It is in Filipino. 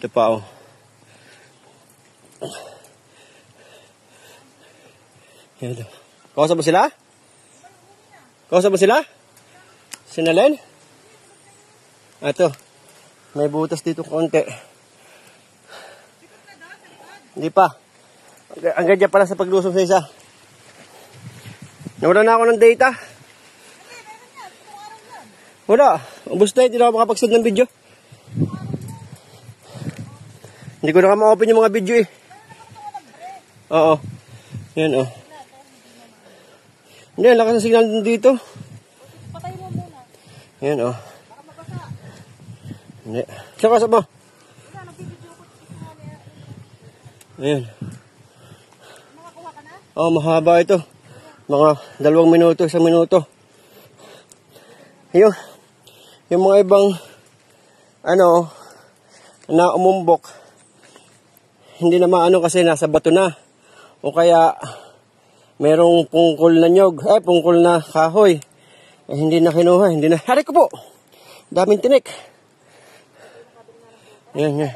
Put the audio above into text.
Ito pa, oh. Yan, oh. Kausap mo sila? Kausap mo sila? Sinalen? Ito. May butas dito konti. Hindi pa. Ang ganyan pala sa paglusong sa isa. Nawala na ako ng data. Wala. Ubus na, hindi na ako makapag-send ng video. Hindi ko na ma-open yung mga video eh. Oo. Yan, oh. Hindi, ang lakas ng signal dito. Patay mo muna. Yan, oh. Baka mabasa. Hindi. Saan kasap mo? Wala, nagbibidyo ko. Ayan. Nakakuha ka na? Oh, mahaba ito. Mga 2 minuto, 1 minuto. Yung mga ibang ano na umumbok, hindi na maano kasi nasa bato na. O kaya merong pungkol na nyog, pungkol na kahoy. Hindi na kinuha, hindi na. Hari ko po. Daming tinik. Yan, yan.